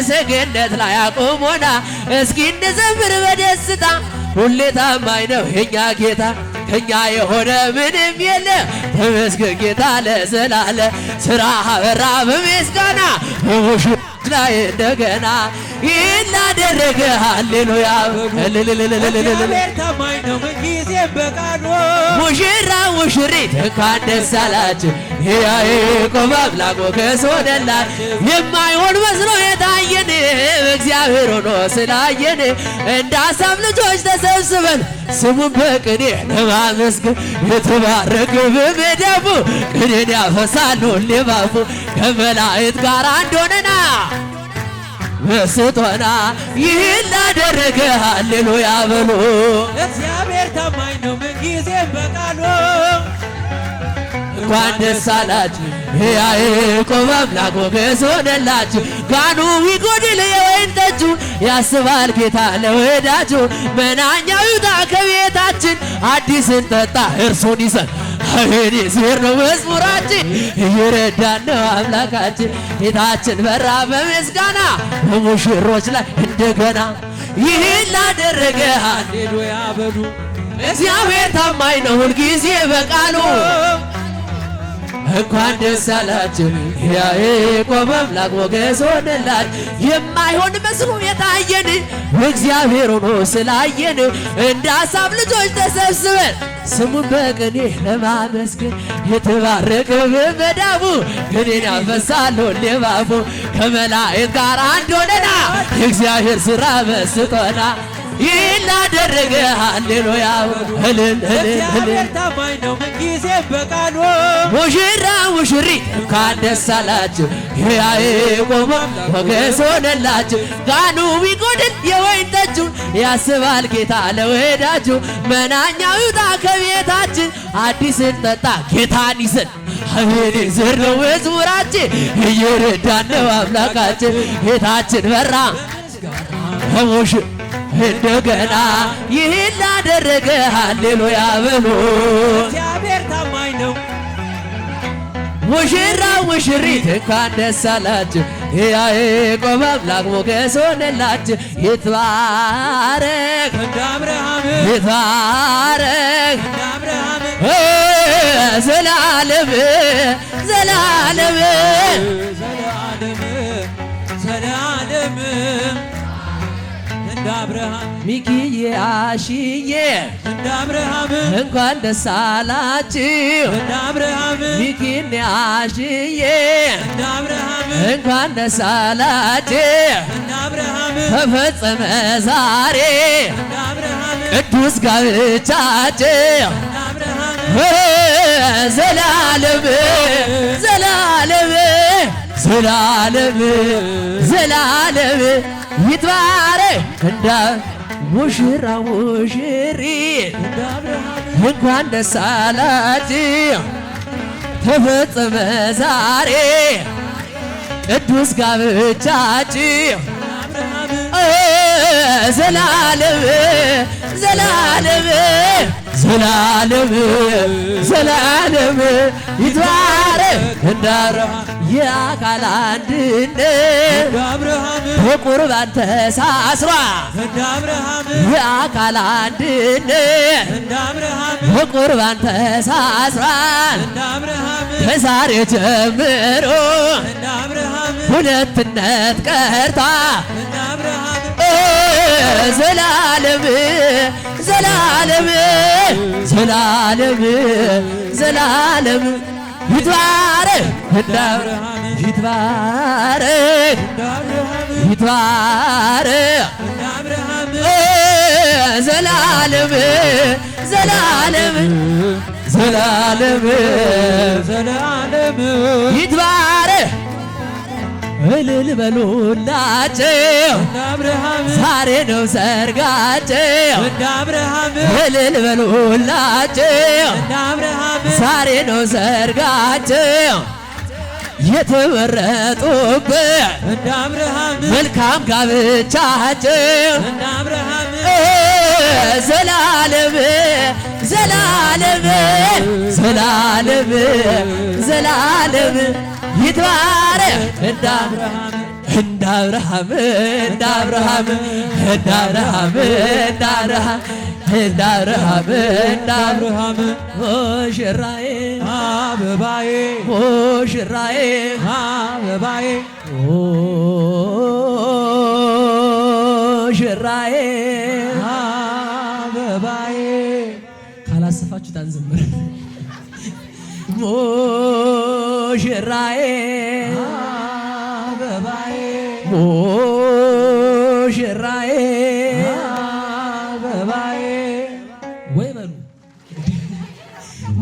በሰገነት ላይ አቁሞና እስኪ እንዘምር በደስታ ሁሌ ታማኝ ነው የኛ ጌታ ከኛ የሆነ ምንም የለ ተመስገን ጌታ ለዘላለ ስራ አበራ በምስጋና ላይ እንደገና ይናደረገ ሃሌሉያ እግዚአብሔር ታማኝ ነው ጊዜ በቃሉ ሙሽራ ሙሽሪት እንኳን ደስ አላችሁ ያዕቆብ አምላክ ሞገስ ሆነላት የማይሆን መስሎ የታየን እግዚአብሔር ሆኖ ስላየን እንደ አሳብ ልጆች ተሰብስበን ስሙን በቅኔ ለማመስገን የተባረከ በመዳፉ ቅኔን ያፈሳሉ ሌባፉ ከመላእክት ጋር አንድ ሆነና በስጦና ይህን ላደረገ ሃሌሉያ በሉ እግዚአብሔር ታማኝ ነው ምንጊዜም በቃሉ እንኳን ደስ አላችሁ ያዕቆብ አምላክ ሞገስ ሆነላችሁ ጋኑ ቢጎድል የወይን ጠጁ ያስባል ጌታ ለወዳጁ መናኛው ይውጣ ከቤታችን አዲስን ጠጣ እርሱን ይዘን አሜን ይስር ነው መዝሙራችን እየረዳን ነው አምላካችን ጌታችን በራ በምስጋና በሙሽሮች ላይ እንደገና ይህን ላደረገ ሃሌሉያ በሉ እግዚአብሔር ታማኝ ነው ሁልጊዜ በቃሉ እንኳን ደስ አላችሁ ያዕቆብ አምላክ ሞገስ ሆነላችሁ የማይሆን መስሎ የታየን እግዚአብሔር ሆኖ ስላየን እንደ አሳብ ልጆች ተሰብስበን ስሙን በቅኔ ለማመስገን የተባረከ በመዳፉ ቅኔን ያፈሳል ሌባፉ ከመላእክት ጋር አንድ ሆነና የእግዚአብሔር ሥራ በስጦና ይህን ላደረገ ሃሌሉያ እግዚአብሔር ታማኝ ነው ምንጊዜም በቃሉ ሙሽራ ሙሽሪት እንኳን ደስ አላችሁ ያዕቆብ ሞገስ ሆነላችሁ ጋኑ ቢጎድል የወይን ጠጁን ያስባል ጌታ ለወዳጁ መናኛው ይውጣ ከቤታችን አዲስን ጠጣ ጌታን ይዘን አሜን ይስር ነው መዝሙራችን እየረዳን ነው አምላካችን ጌታችን በራ እንደገና ይህን ላደረገ ሃሌሉያ በሉ እግዚአብሔር ታማኝ ነው ሙሽራ ሙሽሪት እንኳን ደስ አላችሁ ያዕቆብ አምላክ ሞገስ ሆነላችሁ ይትባረክ እንደ አብርሃም ይትባረክ እንደ አብርሃም ዘላለም ዘላለም ዘላለም እንደ አብርሃም ሚኪዬ አሽዬ እንደ አብርሃም እንኳን ደስ አላችሁ እንደ አብርሃም ሚኪዬ አሽዬ እንደ አብርሃም እንኳን ደስ አላችሁ እንደ አብርሃም ተፈጸመ ዛሬ እንደ አብርሃም ቅዱስ ጋብቻችሁ እንደ አብርሃም ዘላለም ዘላለም ዘላለም ዘላለም ይትባረክ እንደ ሙሽራ ሙሽሪት እንደ አብርሃም እንኳን ደስ አላችሁ ተፈጸመ ዛሬ ቅዱስ ጋብቻችሁ ዘላለም ዘላለም ዘላለም ዘላለም ይትባረክ እንደ የአካል አንድነት እንደ አብርሃም በቁርባን ተሳስሯል እንደ አብርሃም የአካል አንድነት እንደ አብርሃም በቁርባን ተሳስሯል እንደ አብርሃም ከዛሬ ጀምሮ እንደ አብርሃም ሁለትነት ቀርቷል እንደ አብርሃም ዘላለም ዘላለም ዘላለም ዘላለም ይትባረክ እንደ አብርሃም ይትባረክ እንደ አብርሃም ይትባረክ እንደ አብርሃም ዘላለም ዘላለም ዘላለም ዘላለም ይትባረክ እልል በሉላቸው እንደ አብርሃም ዛሬ ነው ሰርጋቸው እንደ አብርሃም እልል በሉላቸው እንደ አብርሃም ዛሬ ነው ሰርጋቸው የተመረጡበት እንደ አብርሃም መልካም ጋብቻቸው እንደ አብርሃም ዘላለም ዘላለም ዘላለም ዘላለም ይትባረክ እንደ አብርሃም እንደ አብርሃም እንደ አብርሃም እንደ አብርሃም እንደ አብርሃም እንደ አብርሃም እንደ አብርሃም ሙሽራዬ አበባዬ ሙሽራዬ አበባዬ ሙሽራዬ አበባዬ ካላሰፋችሁት አንዘምር ሙሽራዬ አበባዬ ሙሽራዬ አበባዬ ወይ በሉ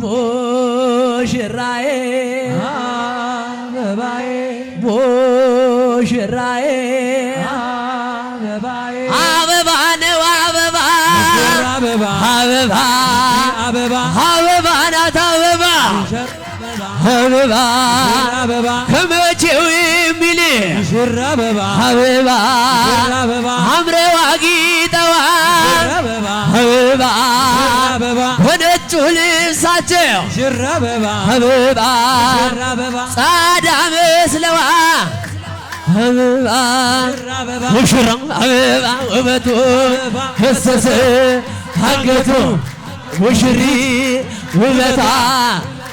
ሙሽራዬ አበባዬ ሙሽራዬ አበባዬ አበባ ነው አበባ አበባ አበባ አበባ አበባ ናት አበባ አበባ አበባ ከመቼው የሚል ሽራ አበባ አበባ አበባ አምረው አጊጠዋል አበባ አበባ አበባ በነጩ ልብሳቸው ሽራ አበባ አበባ ሽራ አበባ ጻዳ መስለዋል አበባ አበባ ሙሽራው አበባ ውበቱ ፈሰሰ አንገቱ ሙሽሪ ውበቷ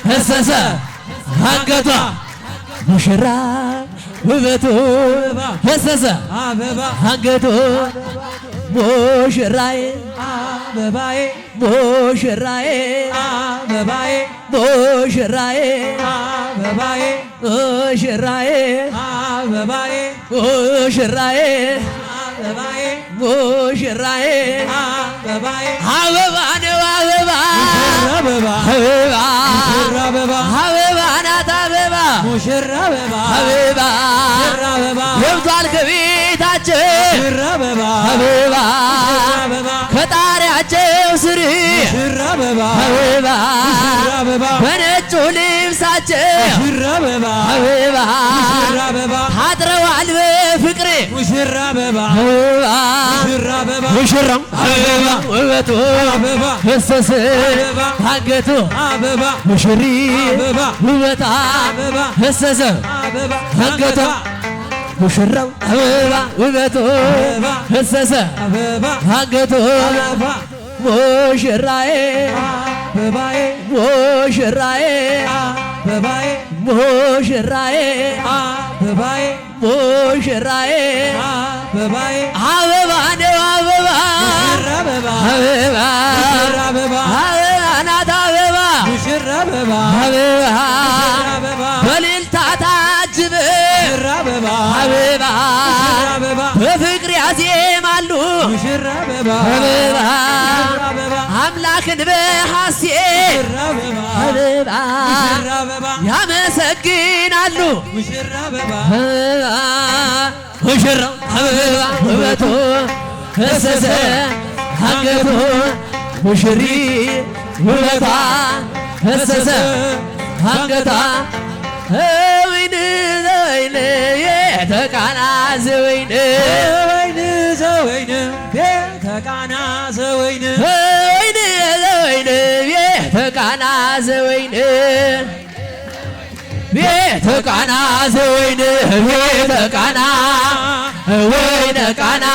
ፈሰሰ አንገቷ ሙሽራ ውበቱ ፈሰሰ አበባ አንገቱ ሙሽራዬ አበባዬ ሙሽራዬ አበባዬ ሙሽራዬ አበባዬ ሙሽራዬ አበባዬ ሙሽራዬ አበባዬ ሙሽራዬ አበባዬ አበባ ነው አበባ አበባ አበባ አበባ አበባ ናት አበባ ሙሽራ አበባ አበባ አበባ ገብቷል ከቤታቸው ሽራ አበባ አበባ አበባ ከጣሪያቸው ስር ሽራ አበባ አበባ አበባ በነጩ ልብሳቸው ሽራ አበባ አበባ አበባ ታጥረዋል በፍቅር ሙሽራ አበባ አበባ ሽራ አበባ ሙሽራው አበባ ውበቱ አበባ ፈሰሰ አበባ አንገቱ አበባ ሙሽሪ አበባ ውበቷ አበባ ፈሰሰ አበባ አንገቷ ሙሽራው አበባ ውበቱ ፈሰሰ አበባ አንገቱ አበባ ሙሽራዬ አበባዬ ሙሽራዬ አበባዬ ሙሽራዬ አበባዬ ሙሽራዬ አበባዬ አበባ ነው አበባ አበባ አበባ አበባ አበባ ናት አበባ ሙሽራ አበባ አበባ አበባ በእልልታ ታጅበ አበባ አበባ አበባ በፍቅር ያዜማሉ ሙሽራ አበባ አበባ አበባ አምላክን በሐሴት አበባ አበባ አበባ ያመሰግናሉ ሙሽራ አበባ አበባ ሙሽራው አበባ ውበቱ ፈሰሰ አንገቱ ሙሽሪ ውበቷ ፈሰሰ አንገቷ ወይን ዘወይን የተቃና ዘወይን ወይን ዘወይን ቤተቃና ዘወይን ወይን ዘወይን የተቃና ዘወይን ቤተቃና ዘወይን ቤተቃና ወይነ ቃና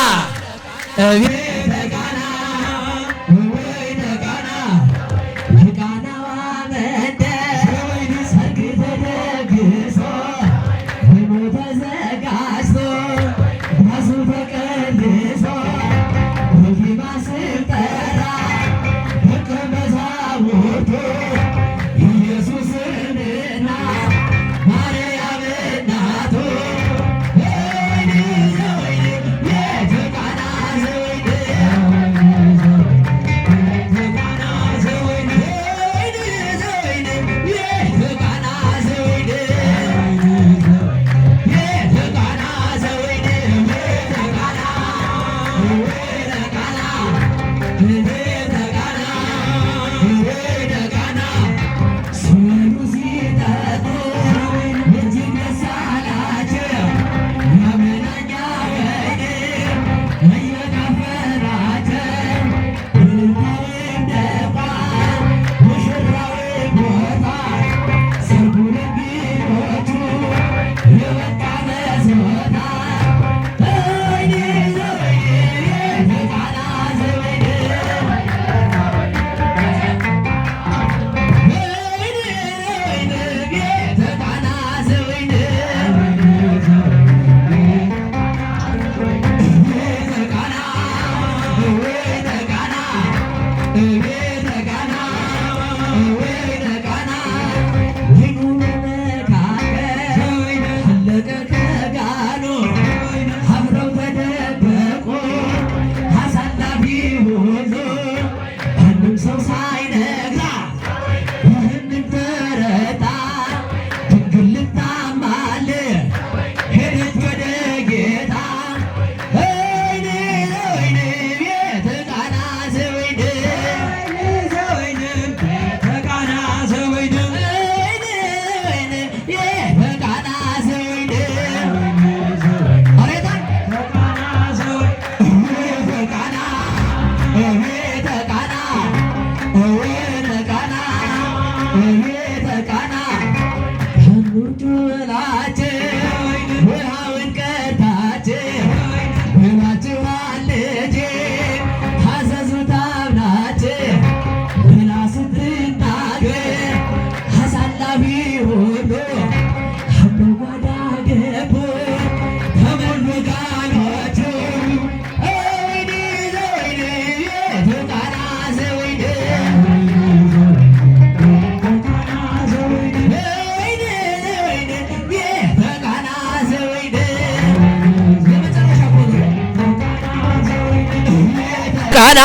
ቃና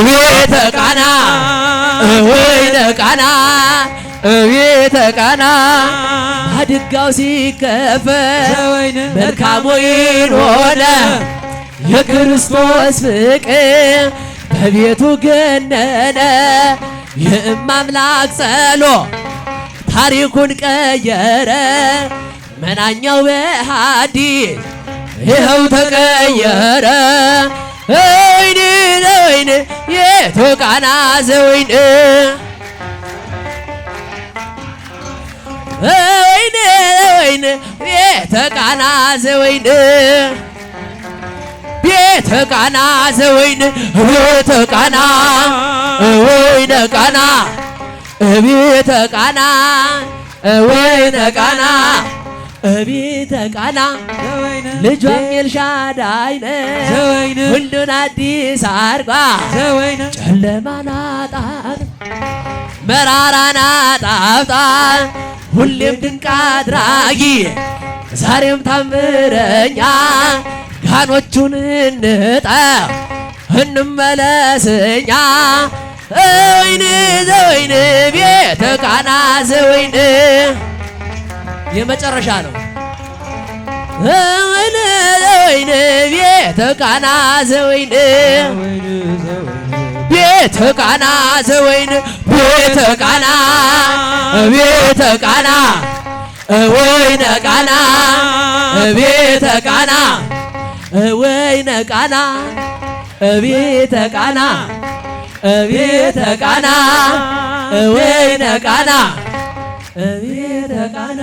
ቤተ ቃና ወይነ ቃና ቤተ ቃና አድጋው ሲከፈት መልካም ወይን ሆነ የክርስቶስ ፍቅር በቤቱ ገነነ የእማምላክ ጸሎት ታሪኩን ቀየረ መናኛው በሐዲስ ይኸው ተቀየረ ወይን ወይን ቤተ ቃና ዘወይን ወይን ወይን ቤተ ቃና ዘወይን ቤተ ቃና ዘወይን ቤተ ቃና ወይነ ቃና ቤተ ቃና ወይነ ቃና ቤተ ቃና ልጇም ኤልሻዳይ ሁሉን አዲስ አርጓ ጨለማን አጣን መራራን አጣፍጣ ሁሌም ድንቅ አድራጊ ዛሬም ታምረኛ ጋኖቹን እንጠው እንመለስኛ ወይን ዘወይን ቤተ ቃና ዘወይን የመጨረሻ ነው። ወይን ዘወይን ቤተ ቃና ዘወይን ቤተ ቃና ዘወይን ቤተ ቃና ቤተ ቃና ወይነ ቃና ቤተ ቃና ወይነ ቃና ቤተ ቃና ቤተ ቃና ወይነ ቃና ቤተ ቃና